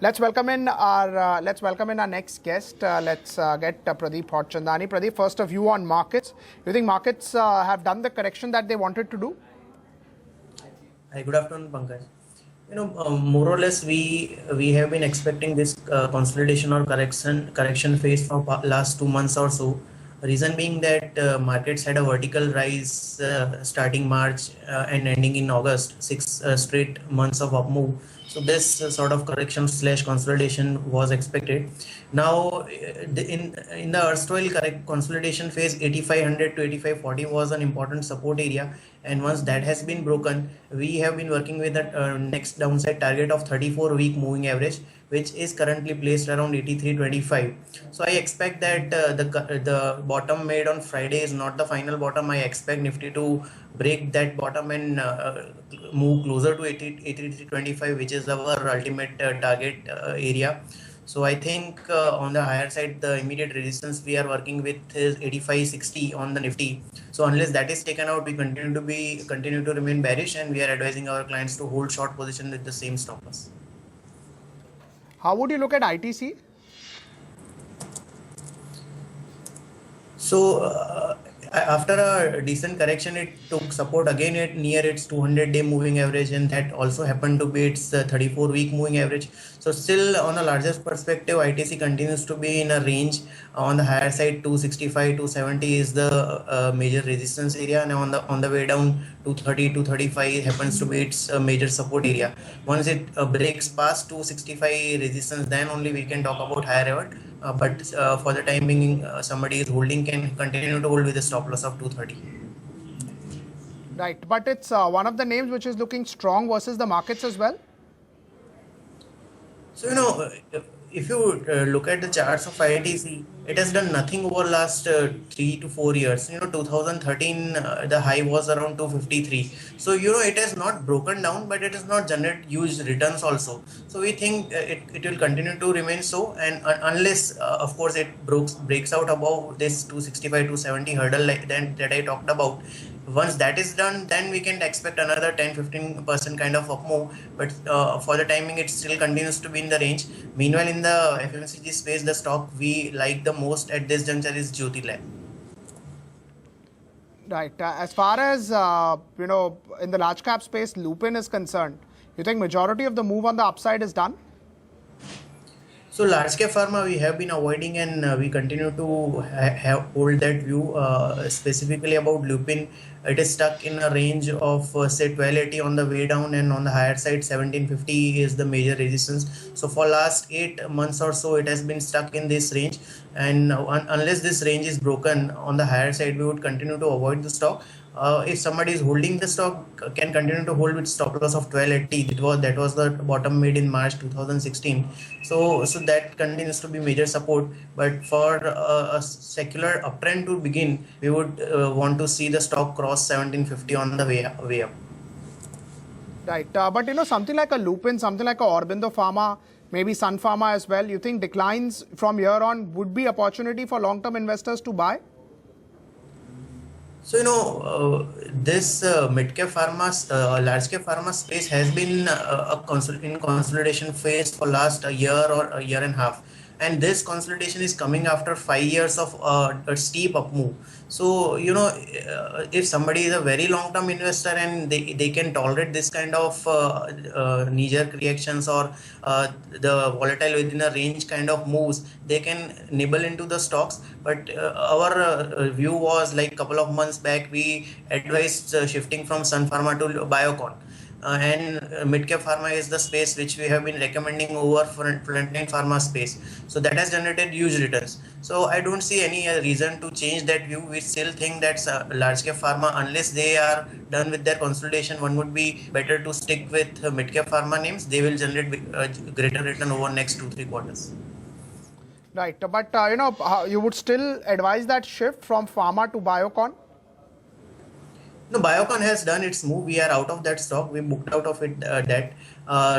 Let's welcome in our next guest. Let's get Pradip Hotchandani. Pradip, first a view on markets. You think markets have done the correction that they wanted to do? Hi, good afternoon, Pankaj. More or less, we have been expecting this consolidation or correction phase for last 2 months or so. Reason being that markets had a vertical rise starting March and ending in August, 6 straight months of up move. So this sort of correction slash consolidation was expected. Now, in the erstwhile correct consolidation phase, 8500 to 8540 was an important support area, and once that has been broken, we have been working with the next downside target of 34-week moving average, which is currently placed around 83.25. So I expect that the bottom made on Friday is not the final bottom. I expect Nifty to break that bottom and move closer to 83.25, which is our ultimate target area. So I think on the higher side, the immediate resistance we are working with is 85.60 on the Nifty. So unless that is taken out, we continue to remain bearish, and we are advising our clients to hold short position with the same stop loss. How would you look at ITC? So after a decent correction, it took support again at near its 200-day moving average, and that also happened to be its 34-week moving average. So still on a larger perspective, ITC continues to be in a range. On the higher side, 265 270 is the major resistance area, and on the way down, 230 235 happens to be its major support area. Once it breaks past 265 resistance, then only we can talk about higher reward. But for the time being, somebody is holding can continue to hold with a stop loss of 230. Right, but it's one of the names which is looking strong versus the markets as well. So if you look at the charts of ITC, it has done nothing over last 3 to 4 years. 2013 the high was around 253. So it has not broken down, but it has not generated huge returns also. So we think it will continue to remain so, and unless of course it breaks out above this 265 270 hurdle that I talked about. Once that is done, then we can expect another 10-15% kind of up move, but for the timing it still continues to be in the range. Meanwhile, in the FMCG space, the stock we like the most at this juncture is Jyoti Lab. Right, as far as in the large cap space, Lupin is concerned, you think majority of the move on the upside is done? So large cap pharma we have been avoiding, and we continue to hold that view. Specifically about Lupin, it is stuck in a range of say 1280 on the way down, and on the higher side 1750 is the major resistance. So for last 8 months or so, it has been stuck in this range, and unless this range is broken on the higher side, we would continue to avoid the stock. If somebody is holding the stock, can continue to hold with stop loss of 1280. That was the bottom made in March 2016. So that continues to be major support. But for a secular uptrend to begin, we would want to see the stock cross 1750 on the way up. Right, but something like a Lupin, something like a Aurobindo Pharma, maybe Sun Pharma as well, you think declines from here on would be opportunity for long-term investors to buy? So this mid-cap pharma, large cap pharma space has been in consolidation phase for last a year or a year and a half, and this consolidation is coming after 5 years of a steep up move. So if somebody is a very long-term investor and they can tolerate this kind of knee-jerk reactions or the volatile within a range kind of moves, they can nibble into the stocks. But our view was like couple of months back, we advised shifting from Sun Pharma to Biocon. And mid-cap pharma is the space which we have been recommending over frontline pharma space. So that has generated huge returns. So I don't see any reason to change that view. We still think that large-cap pharma, unless they are done with their consolidation, one would be better to stick with mid-cap pharma names. They will generate greater return over next 2-3 quarters. Right, but you would still advise that shift from pharma to Biocon? No, Biocon has done its move. We are out of that stock. We booked out of it.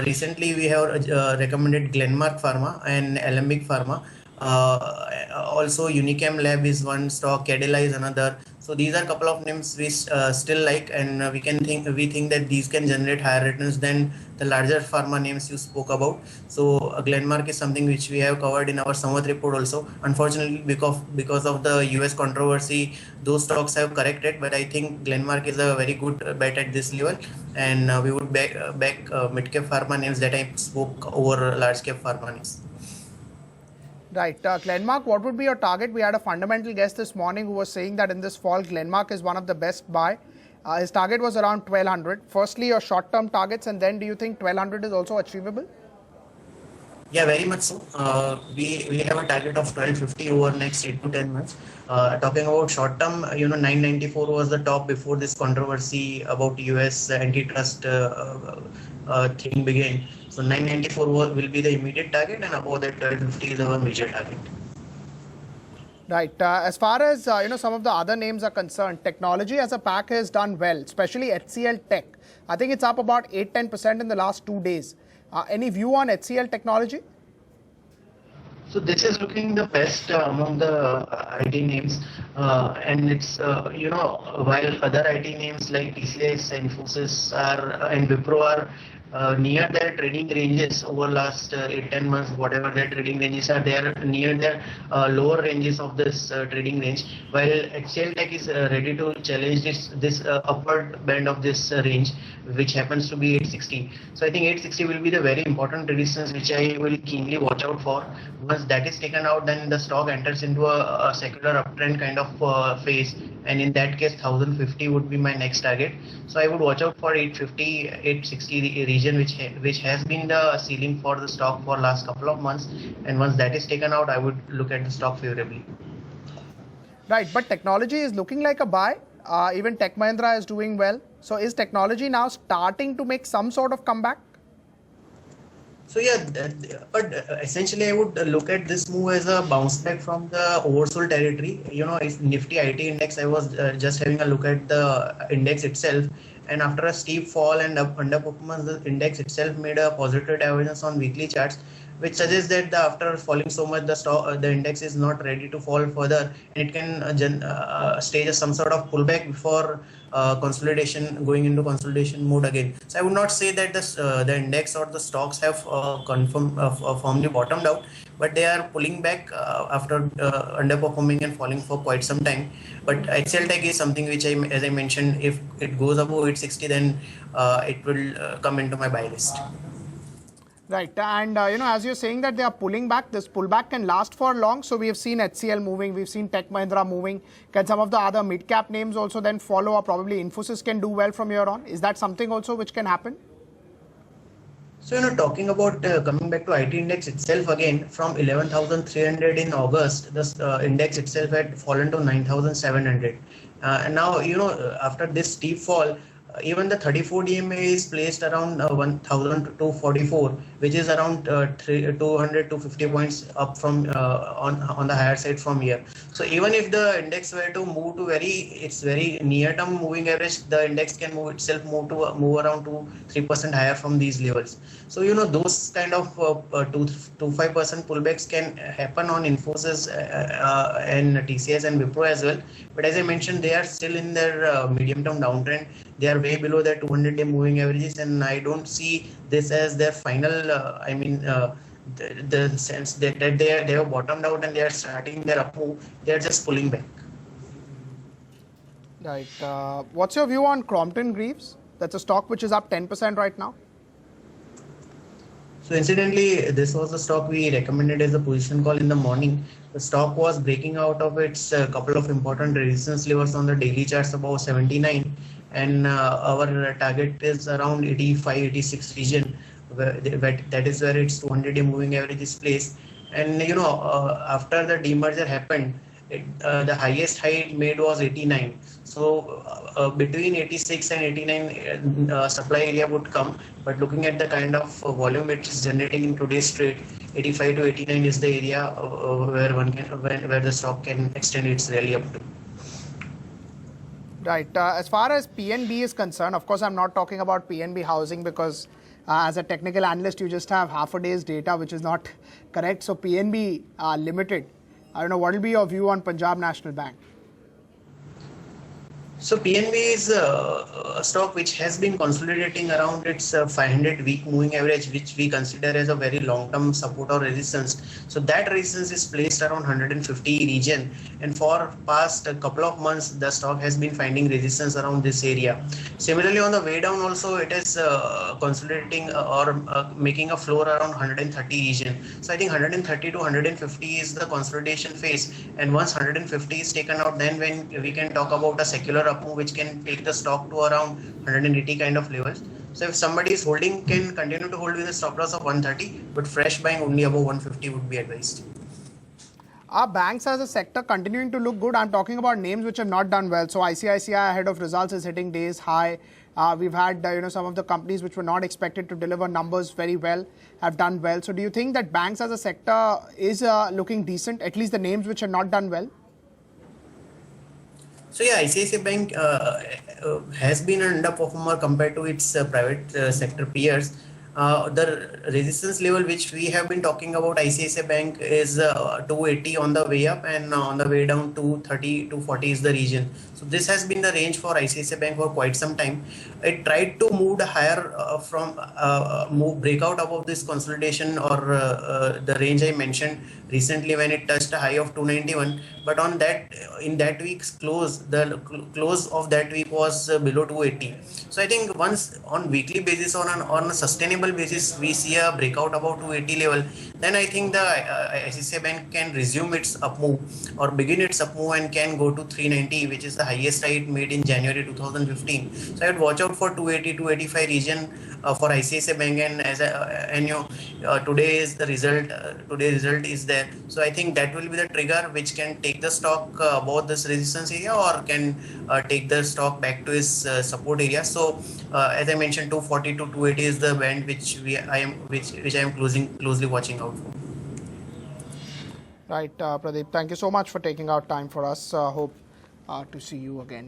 Recently, we have recommended Glenmark Pharma and Alembic Pharma. Also, Unichem Lab is one stock. Cadila is another. So these are a couple of names we still like, and we think that these can generate higher returns than the larger pharma names you spoke about. So Glenmark is something which we have covered in our Samvat report also. Unfortunately, because of the US controversy, those stocks have corrected. But I think Glenmark is a very good bet at this level, and we would back mid cap pharma names that I spoke over large cap pharma names. Right. Glenmark, what would be your target? We had a fundamental guest this morning who was saying that in this fall, Glenmark is one of the best buy. His target was around 1200. Firstly, your short-term targets, and then do you think 1200 is also achievable? Yeah, very much so. We have a target of 1250 over next 8 to 10 months. Talking about short term, 994 was the top before this controversy about US antitrust thing began. So 994 will be the immediate target, and above that 1250 is our major target. Right. As far as some of the other names are concerned, technology as a pack has done well, especially HCL Tech. I think it's up about 8-10% in the last 2 days. Any view on HCL Technology? So this is looking the best among the IT names, and it's while other IT names like TCS, Infosys and Wipro are near their trading ranges over last 8-10 months, whatever their trading ranges are, they are near their lower ranges of this trading range, while HCL Tech is ready to challenge this upward band of this range, which happens to be 860. So I think 860 will be the very important resistance which I will keenly watch out for. Once that is taken out, then the stock enters into a secular uptrend kind of phase, and in that case 1050 would be my next target. So I would watch out for 850, 860 region, which has been the ceiling for the stock for last couple of months, and once that is taken out, I would look at the stock favorably. Right, but technology is looking like a buy. Even Tech Mahindra is doing well. So is technology now starting to make some sort of comeback? So yeah, but essentially I would look at this move as a bounce back from the oversold territory. If Nifty IT index, I was just having a look at the index itself, and after a steep fall and underperformance, the index itself made a positive divergence on weekly charts, which suggests that after falling so much, the index is not ready to fall further, and it can stage some sort of pullback before going into consolidation mode again. So I would not say that the index or the stocks have firmly bottomed out, but they are pulling back after underperforming and falling for quite some time. But HCL Tech is something which, as I mentioned, if it goes above 860, then it will come into my buy list. Right, and as you're saying that they are pulling back, this pullback can last for long. So we have seen HCL moving, we've seen Tech Mahindra moving. Can some of the other mid-cap names also then follow, or probably Infosys can do well from here on? Is that something also which can happen? So, talking about coming back to IT index itself again, from 11,300 in August, the index itself had fallen to 9,700. And now, after this steep fall, even the 34 DMA is placed around 1,244, which is around 200 to 50 points up from on the higher side from here. So even if the index were to move to its very near-term moving average, the index can move around 2-3% higher from these levels. So those kind of 2-5% pullbacks can happen on Infosys and TCS and Wipro as well. But as I mentioned, they are still in their medium-term downtrend. They are way below their 200-day moving averages, and I don't see this as their final. The sense that they have bottomed out and they are starting their up move. They are just pulling back. Right. What's your view on Crompton Greaves? That's a stock which is up 10% right now. So incidentally, this was the stock we recommended as a position call in the morning. The stock was breaking out of its couple of important resistance levels on the daily charts above 79, and our target is around 85-86 region. That is where its 200-day moving average is placed. And after the demerger happened, the highest high made was 89. So between 86 and 89 supply area would come, but looking at the kind of volume it is generating in today's trade, 85 to 89 is the area where the stock can extend its rally up to. Right. As far as PNB is concerned, of course, I'm not talking about PNB Housing because as a technical analyst, you just have half a day's data, which is not correct. So PNB Limited, I don't know, what will be your view on Punjab National Bank? So PNB is a stock which has been consolidating around its 500 week moving average, which we consider as a very long term support or resistance. So that resistance is placed around 150 region, and for past couple of months the stock has been finding resistance around this area. Similarly, on the way down also it is consolidating or making a floor around 130 region. So I think 130 to 150 is the consolidation phase, and once 150 is taken out, then when we can talk about a secular up move which can take the stock to around 180 kind of levels. So if somebody is holding, can continue to hold with a stop loss of 130, but fresh buying only above 150 would be advised. Are banks as a sector continuing to look good? I'm talking about names which have not done well. So ICICI ahead of results is hitting days high. We've had some of the companies which were not expected to deliver numbers very well have done well. So do you think that banks as a sector is looking decent, at least the names which have not done well? So yeah, ICICI Bank has been an underperformer compared to its private sector peers. The resistance level which we have been talking about ICICI Bank is 280 on the way up, and on the way down 230 to 40 is the region. So this has been the range for ICICI Bank for quite some time. It tried to move higher breakout above this consolidation or the range I mentioned recently when it touched a high of 291, but on that in that week's close, the close of that week was below 280. So I think once on weekly basis, on a sustainable basis, we see a breakout about 280 level, then I think the ICICI Bank can resume its up move or begin its up move and can go to 390, which is the highest high it made in January 2015. So I would watch out for 280 285 region for ICICI Bank, and today's result is there. So I think that will be the trigger which can take the stock above this resistance area, or can take the stock back to its support area. So as I mentioned, 240 to 280 is the band which I am closely watching out for. Right, Pradip, thank you so much for taking out time for us. Hope to see you again.